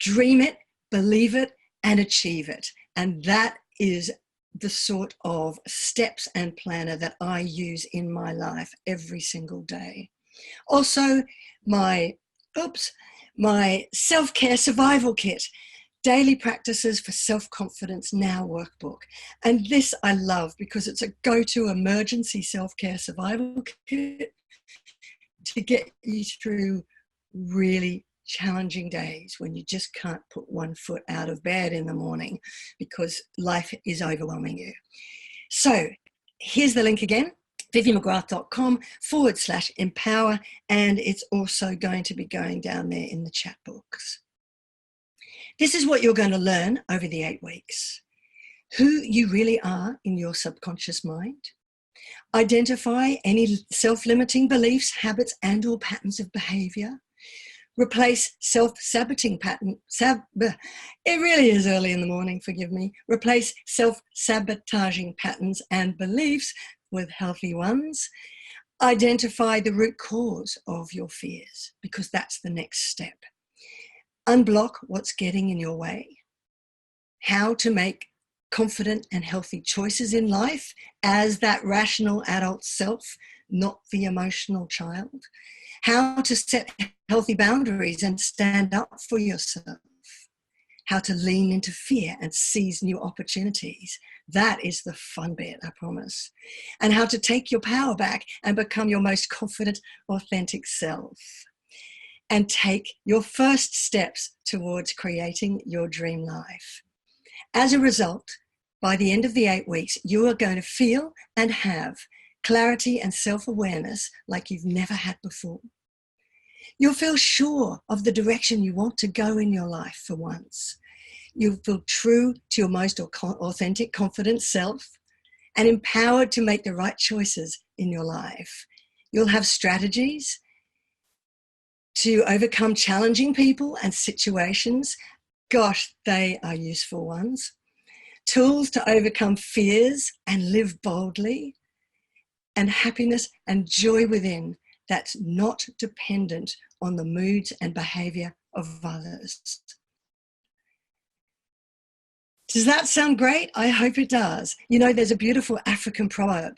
dream it, believe it, and achieve it. And that is the sort of steps and planner that I use in my life every single day. Also, my self-care survival kit, daily practices for self-confidence now workbook. And this I love because it's a go-to emergency self-care survival kit to get you through really challenging days when you just can't put one foot out of bed in the morning because life is overwhelming you. So here's the link again, vivianmcgrath.com/empower, and it's also going to be going down there in the chat box. This is what you're going to learn over the 8 weeks. Who you really are in your subconscious mind. Identify any self-limiting beliefs, habits, and or patterns of behavior. Replace self-sabotaging pattern. It really is early in the morning, forgive me. Replace self-sabotaging patterns and beliefs with healthy ones. Identify the root cause of your fears, because that's the next step. Unblock what's getting in your way. How to make confident and healthy choices in life as that rational adult self, not the emotional child. How to set healthy boundaries and stand up for yourself. How to lean into fear and seize new opportunities. That is the fun bit, I promise. And how to take your power back and become your most confident, authentic self. And take your first steps towards creating your dream life. As a result, by the end of the 8 weeks, you are going to feel and have clarity and self-awareness like you've never had before. You'll feel sure of the direction you want to go in your life for once. You'll feel true to your most authentic, confident self and empowered to make the right choices in your life. You'll have strategies to overcome challenging people and situations. Gosh, they are useful ones. Tools to overcome fears and live boldly. And happiness and joy within that's not dependent on the moods and behavior of others. Does that sound great? I hope it does. You know, there's a beautiful African proverb.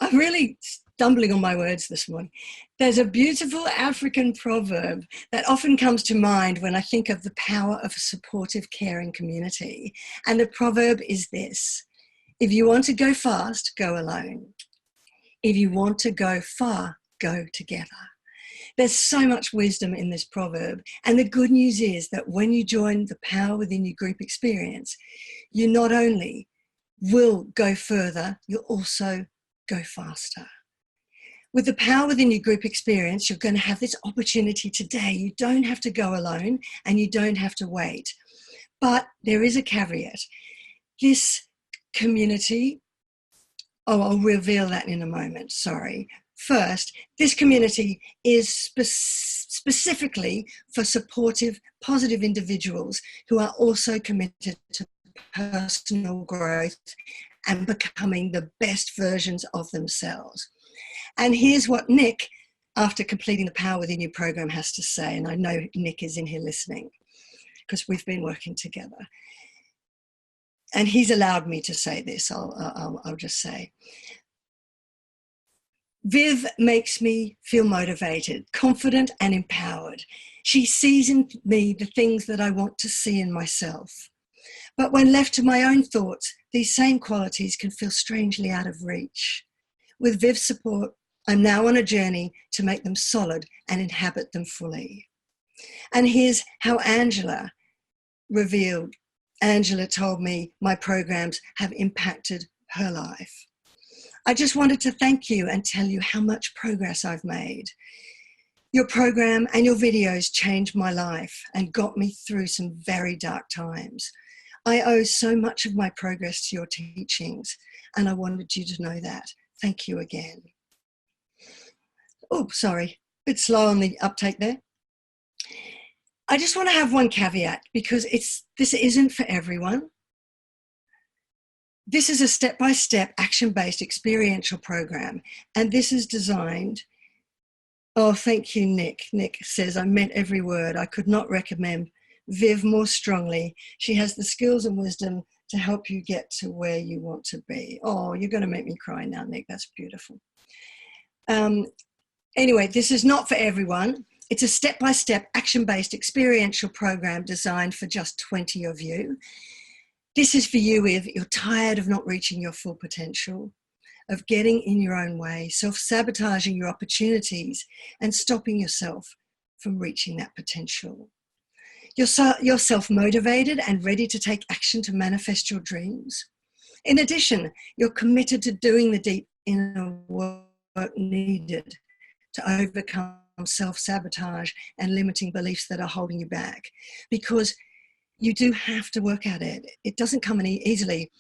I'm really stumbling on my words this morning. There's a beautiful African proverb that often comes to mind when I think of the power of a supportive, caring community. And the proverb is this: if you want to go fast, go alone. If you want to go far, go together. There's so much wisdom in this proverb. And the good news is that when you join the Power Within You group experience, you not only will go further, you'll also go faster. With the Power Within You group experience, you're going to have this opportunity today. You don't have to go alone and you don't have to wait. But there is a caveat. This community, I'll reveal that in a moment, sorry. First, this community is specifically for supportive, positive individuals who are also committed to personal growth and becoming the best versions of themselves. And here's what Nick, after completing the Power Within You program, has to say. And I know Nick is in here listening because we've been working together. and he's allowed me to say this, I'll just say, Viv makes me feel motivated, confident and empowered. She sees in me the things that I want to see in myself. But when left to my own thoughts, these same qualities can feel strangely out of reach. With Viv's support, I'm now on a journey to make them solid and inhabit them fully. And here's how Angela revealed. Angela told me my programs have impacted her life. I just wanted to thank you and tell you how much progress I've made. Your program and your videos changed my life and got me through some very dark times. I owe so much of my progress to your teachings, and I wanted you to know that. Thank you again. Oh, sorry, a bit slow on the uptake there. I just want to have one caveat, because this isn't for everyone. This is a step-by-step, action-based experiential program, and this is designed. Oh, thank you, Nick. Nick says, I meant every word. I could not recommend Viv more strongly. She has the skills and wisdom to help you get to where you want to be. Oh, you're going to make me cry now, Nick. That's beautiful. Anyway, this is not for everyone. It's a step-by-step, action-based experiential program designed for just 20 of you. This is for you if you're tired of not reaching your full potential, of getting in your own way, self-sabotaging your opportunities and stopping yourself from reaching that potential. You're self-motivated and ready to take action to manifest your dreams. In addition, you're committed to doing the deep inner work needed to overcome self-sabotage and limiting beliefs that are holding you back, because you do have to work at it. It doesn't come easily,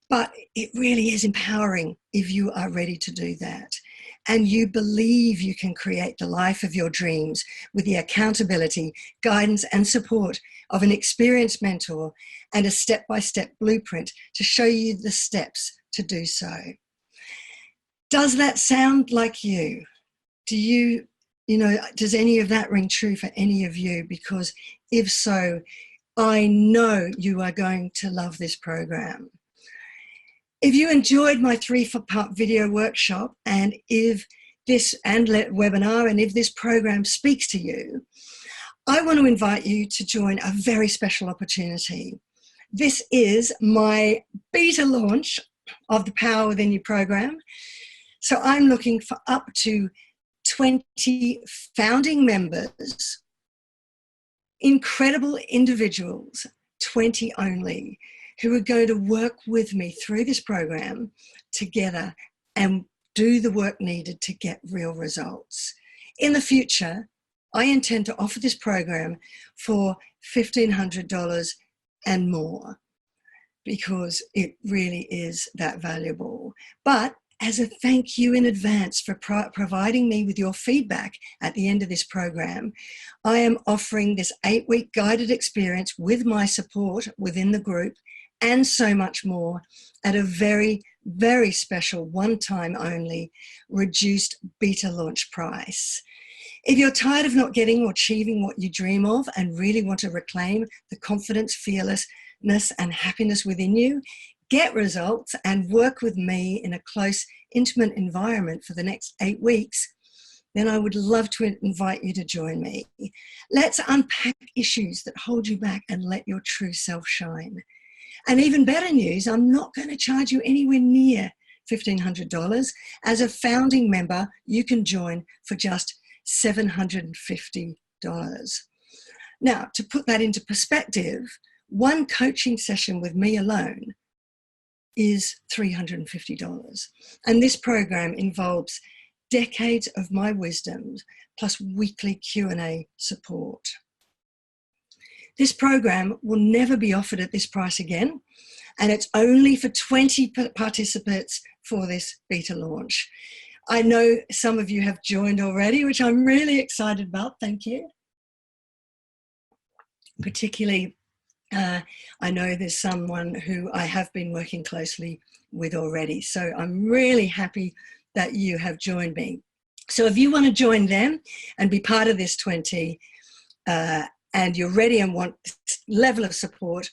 but it really is empowering if you are ready to do that. And you believe you can create the life of your dreams with the accountability, guidance, and support of an experienced mentor and a step-by-step blueprint to show you the steps to do so. Does that sound like you? Does any of that ring true for any of you? Because if so, I know you are going to love this program. If you enjoyed my 3-part video workshop and webinar, and if this program speaks to you, I want to invite you to join a very special opportunity. This is my beta launch of the Power Within You program. So I'm looking for up to 20 founding members, incredible individuals, 20 only, who are going to work with me through this program together and do the work needed to get real results. In the future, I intend to offer this program for $1,500 and more, because it really is that valuable. But as a thank you in advance for providing me with your feedback at the end of this program, I am offering this 8-week guided experience with my support within the group and so much more at a very, very special one-time only reduced beta launch price. If you're tired of not getting or achieving what you dream of and really want to reclaim the confidence, fearlessness, and happiness within you, get results and work with me in a close, intimate environment for the next 8 weeks, then I would love to invite you to join me. Let's unpack issues that hold you back and let your true self shine. And even better news, I'm not going to charge you anywhere near $1,500. As a founding member, you can join for just $750. Now, to put that into perspective, one coaching session with me alone is $350. And this program involves decades of my wisdom plus weekly Q&A support. This program will never be offered at this price again, and it's only for 20 participants for this beta launch. I know some of you have joined already, which I'm really excited about. Thank you. Particularly, I know there's someone who I have been working closely with already. So I'm really happy that you have joined me. So if you want to join them and be part of this 20, and you're ready and want this level of support,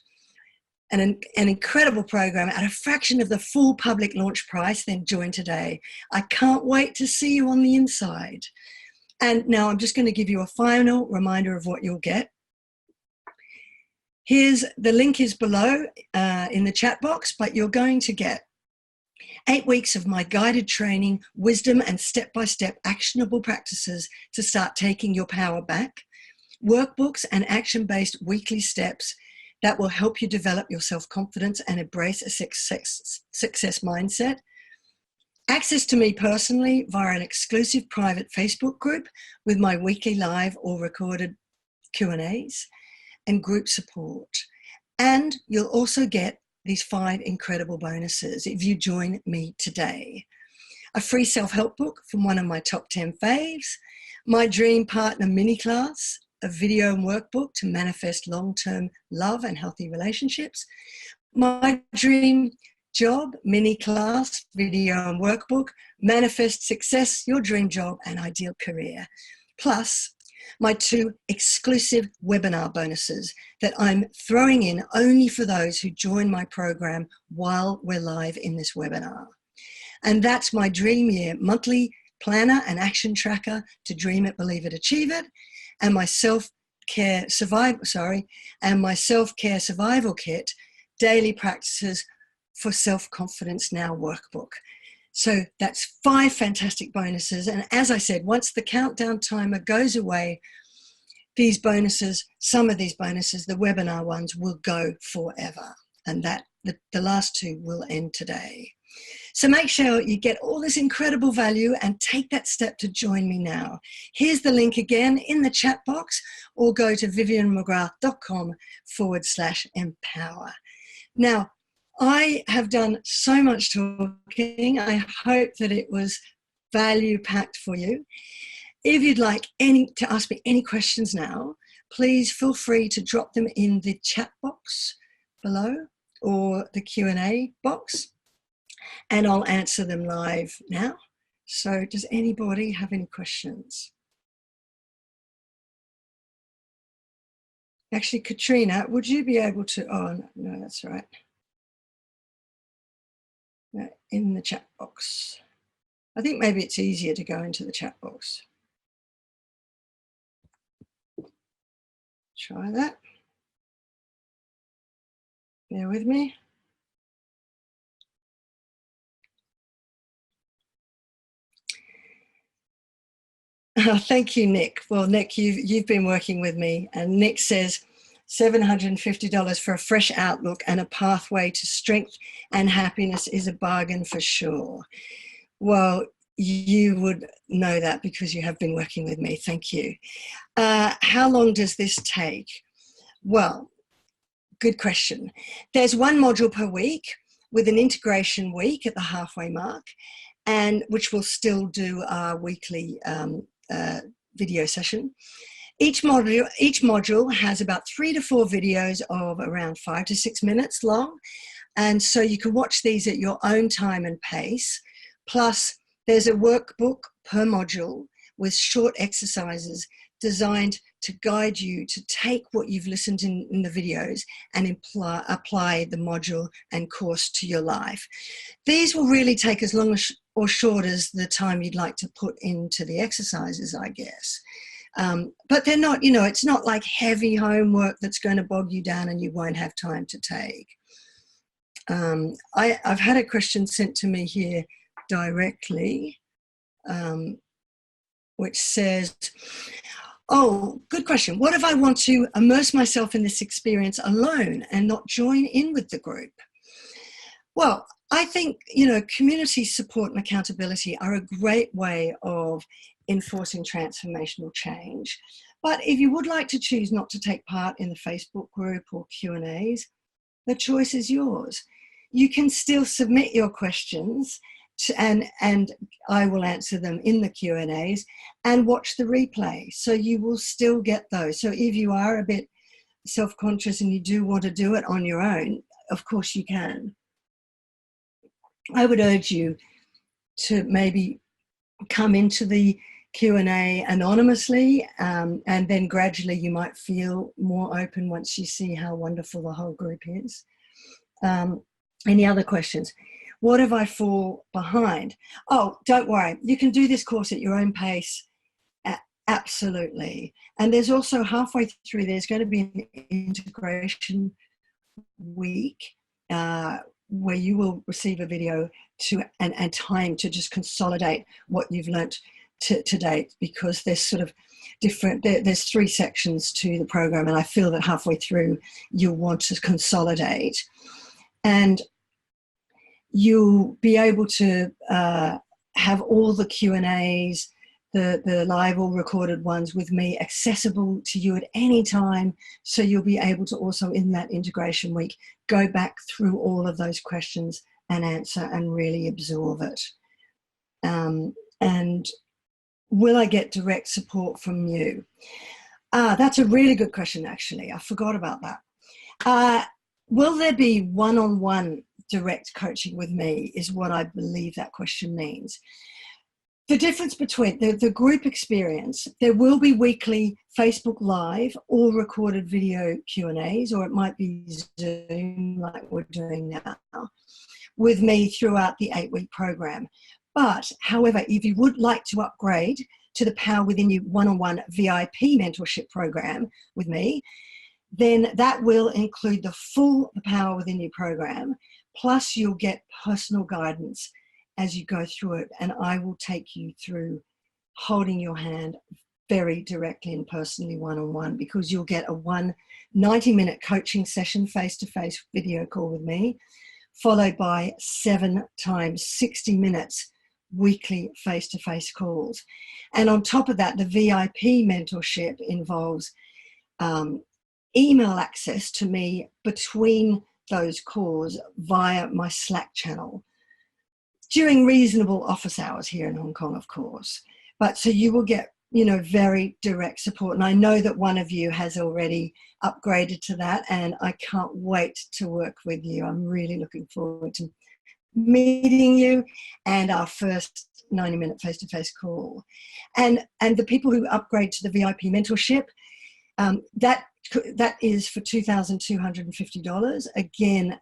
an incredible program at a fraction of the full public launch price, then join today. I can't wait to see you on the inside. And now I'm just going to give you a final reminder of what you'll get. Here's the link is below in the chat box, but you're going to get 8 weeks of my guided training, wisdom, and step-by-step actionable practices to start taking your power back, workbooks and action-based weekly steps that will help you develop your self-confidence and embrace a success mindset, access to me personally via an exclusive private Facebook group with my weekly live or recorded Q&As, and group support. And you'll also get these 5 incredible bonuses if you join me today. A free self-help book from one of my top 10 faves, my dream partner mini class, a video and workbook to manifest long-term love and healthy relationships, my dream job mini class, video and workbook, manifest success, your dream job and ideal career, plus my 2 exclusive webinar bonuses that I'm throwing in only for those who join my program while we're live in this webinar. And that's my Dream Year monthly planner and action tracker to dream it, believe it, achieve it, and my self-care survival kit, daily practices for self-confidence now workbook. So that's 5 fantastic bonuses. And as I said, once the countdown timer goes away, these bonuses, some of these bonuses, the webinar ones, will go forever. And that the last 2 will end today. So make sure you get all this incredible value and take that step to join me now. Here's the link again in the chat box, or go to vivianmcgrath.com/empower. Now, I have done so much talking. I hope that it was value-packed for you. If you'd like to ask me any questions now, please feel free to drop them in the chat box below or the Q&A box, and I'll answer them live now. So does anybody have any questions? Actually, Katrina, would you be able to, oh, no, that's all right. In the chat box. I think maybe it's easier to go into the chat box. Try that. Bear with me. Oh, thank you, Nick. Well, Nick, you've been working with me, and Nick says $750 for a fresh outlook and a pathway to strength and happiness is a bargain for sure. Well, you would know that because you have been working with me. Thank you. How long does this take? Well, good question. There's 1 module per week with an integration week at the halfway mark, and which will still do our weekly video session. Each module has about 3 to 4 videos of around 5 to 6 minutes long. And so you can watch these at your own time and pace. Plus, there's a workbook per module with short exercises designed to guide you to take what you've listened in the videos and apply the module and course to your life. These will really take as long or short as the time you'd like to put into the exercises, I guess. But they're not, you know, it's not like heavy homework that's going to bog you down and you won't have time to take. I've had a question sent to me here directly, which says, oh, good question. What if I want to immerse myself in this experience alone and not join in with the group? Well, I think, you know, community support and accountability are a great way of enforcing transformational change. But if you would like to choose not to take part in the Facebook group or Q&As, the choice is yours. You can still submit your questions and I will answer them in the Q&As and watch the replay. So you will still get those. So if you are a bit self-conscious and you do want to do it on your own, of course you can. I would urge you to maybe come into the Q&A anonymously, and then gradually you might feel more open once you see how wonderful the whole group is. Any other questions? What if I fall behind? Oh, don't worry. You can do this course at your own pace. Absolutely. And there's also halfway through, there's going to be an integration week where you will receive a video and time to just consolidate what you've learnt to date, because there's sort of different, there's 3 sections to the program, and I feel that halfway through you'll want to consolidate, and you'll be able to have all the Q&As, the live or recorded ones with me, accessible to you at any time. So you'll be able to also, in that integration week, go back through all of those questions and answer and really absorb it. And will I get direct support from you? That's a really good question, actually. I forgot about that. Will there be one-on-one direct coaching with me is what I believe that question means. The difference between the group experience, there will be weekly Facebook Live or recorded video Q&As, or it might be Zoom like we're doing now, with me throughout the 8-week program. But, however, if you would like to upgrade to the Power Within You one-on-one VIP mentorship program with me, then that will include the full Power Within You program, plus you'll get personal guidance as you go through it, and I will take you through holding your hand very directly and personally one-on-one, because you'll get a 90-minute coaching session, face-to-face video call with me, followed by 7 times 60 minutes weekly face-to-face calls. And on top of that, the VIP mentorship involves email access to me between those calls via my Slack channel, during reasonable office hours here in Hong Kong, of course. But so you will get, very direct support. And I know that one of you has already upgraded to that, and I can't wait to work with you. I'm really looking forward to meeting you and our first 90-minute face-to-face call. And the people who upgrade to the VIP mentorship, that is for $2,250. Again,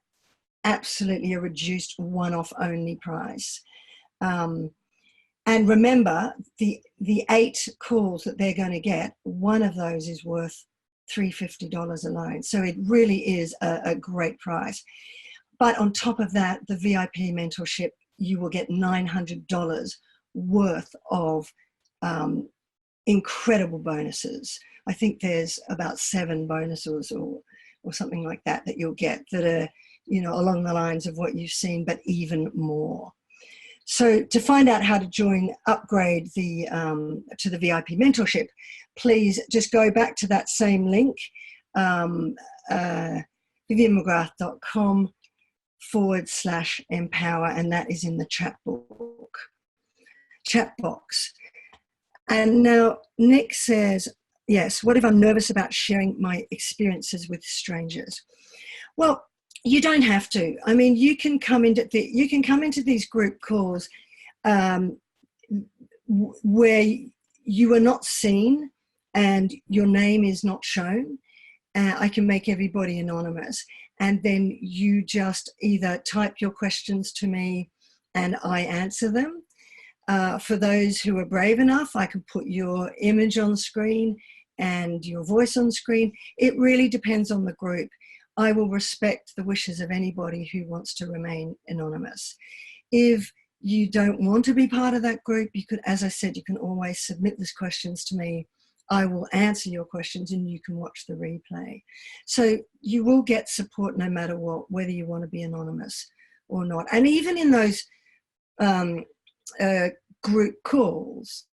absolutely a reduced one-off only price. And remember, the 8 calls that they're going to get, one of those is worth $350 alone. So it really is a great price. But on top of that, the VIP mentorship, you will get $900 worth of incredible bonuses. I think there's about 7 bonuses or something like that you'll get that are, along the lines of what you've seen, but even more. So to find out how to upgrade to the VIP mentorship, please just go back to that same link, vivianmcgrath.com/empower, and that is in the chat box. And now Nick says, yes, what if I'm nervous about sharing my experiences with strangers? Well, you don't have to. I mean, you can come into these group calls where you are not seen and your name is not shown. I can make everybody anonymous, and then you just either type your questions to me and I answer them. For those who are brave enough, I can put your image on screen and your voice on screen. It really depends on the group. I will respect the wishes of anybody who wants to remain anonymous. If you don't want to be part of that group, you could, as I said, you can always submit these questions to me. I will answer your questions and you can watch the replay. So you will get support no matter what, whether you want to be anonymous or not. And even in those group calls,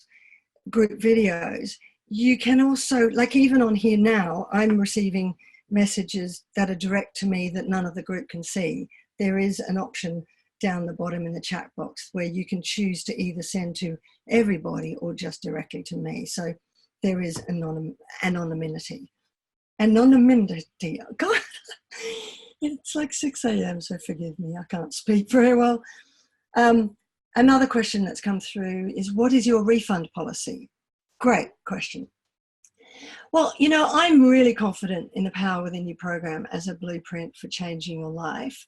group videos, you can also, like even on here now, I'm receiving messages that are direct to me that none of the group can see. There is an option down the bottom in the chat box where you can choose to either send to everybody or just directly to me. So there is anonymity. Anonymity. Oh God, it's like 6 a.m. so forgive me, I can't speak very well. Another question that's come through is, what is your refund policy? Great question. Well, I'm really confident in the Power Within You program as a blueprint for changing your life.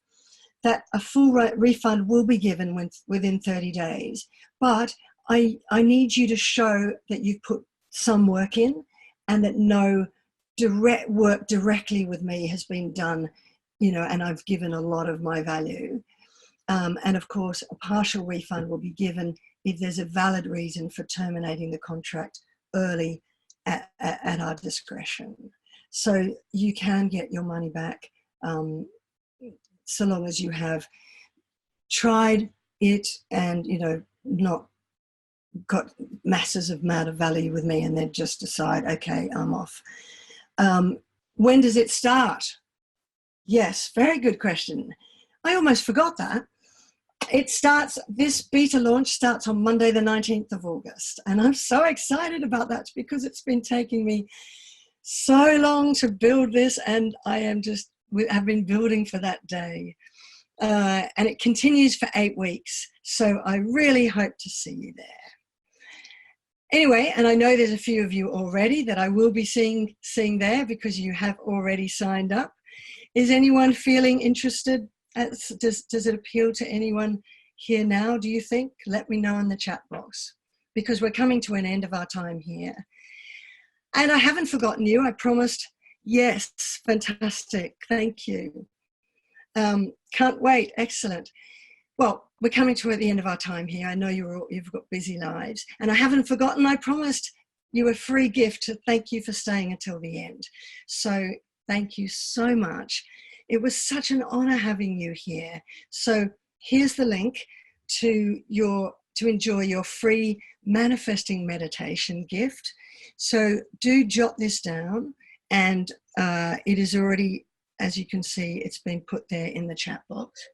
that a full refund will be given within 30 days. But I need you to show that you've put some work in and that no direct work directly with me has been done, you know, and I've given a lot of my value. And of course, a partial refund will be given if there's a valid reason for terminating the contract early at our discretion. So you can get your money back so long as you have tried it and, you know, not got masses of amount of value with me and then just decide, okay, I'm off. When does it start? Yes, very good question. I almost forgot that. It starts, this beta launch starts on Monday, the 19th of August. And I'm so excited about that because it's been taking me so long to build this, and I have been building for that day. And it continues for 8 weeks. So I really hope to see you there. Anyway, and I know there's a few of you already that I will be seeing there because you have already signed up. Is anyone feeling interested? Does it appeal to anyone here now, do you think? Let me know in the chat box, because we're coming to an end of our time here. And I haven't forgotten you, I promised. Yes, fantastic, thank you. Can't wait, excellent. Well, we're coming to the end of our time here. I know you've got busy lives, and I haven't forgotten, I promised you a free gift to thank you for staying until the end. So thank you so much. It was such an honor having you here. So here's the link to enjoy your free manifesting meditation gift. So do jot this down, and it is already, as you can see, it's been put there in the chat box.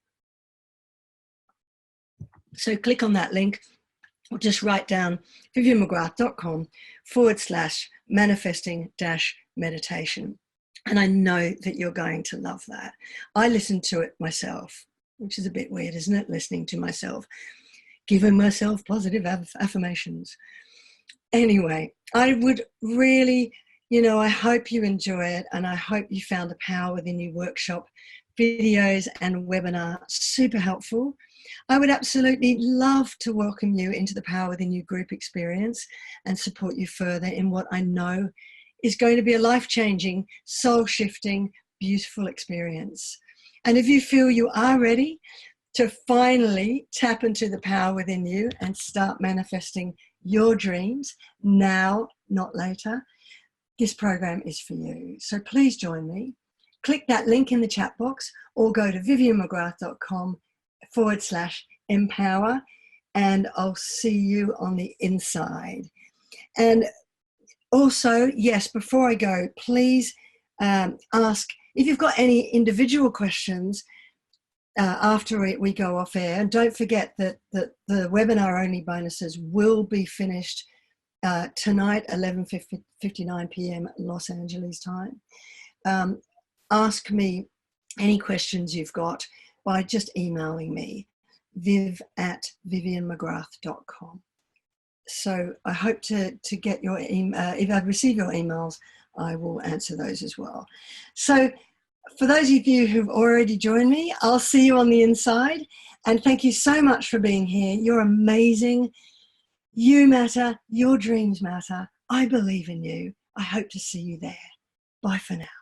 So click on that link, or just write down vivianmcgrath.com/manifesting-meditation. And I know that you're going to love that. I listened to it myself, which is a bit weird, isn't it? Listening to myself, giving myself positive affirmations. Anyway, I would really, you know, I hope you enjoy it, and I hope you found the Power Within You workshop videos and webinar super helpful. I would absolutely love to welcome you into the Power Within You group experience and support you further in what I know is going to be a life-changing, soul-shifting, beautiful experience. And if you feel you are ready to finally tap into the power within you and start manifesting your dreams now, not later, this program is for you. So please join me. Click that link in the chat box or go to vivianmcgrath.com/empower, and I'll see you on the inside. And also, yes, before I go, please ask if you've got any individual questions after we go off air. And don't forget that the webinar only bonuses will be finished tonight, 11:59 p.m. Los Angeles time. Ask me any questions you've got by just emailing me, viv@vivianmcgrath.com. So I hope to get your email. If I receive your emails, I will answer those as well. So for those of you who've already joined me, I'll see you on the inside. And thank you so much for being here. You're amazing. You matter. Your dreams matter. I believe in you. I hope to see you there. Bye for now.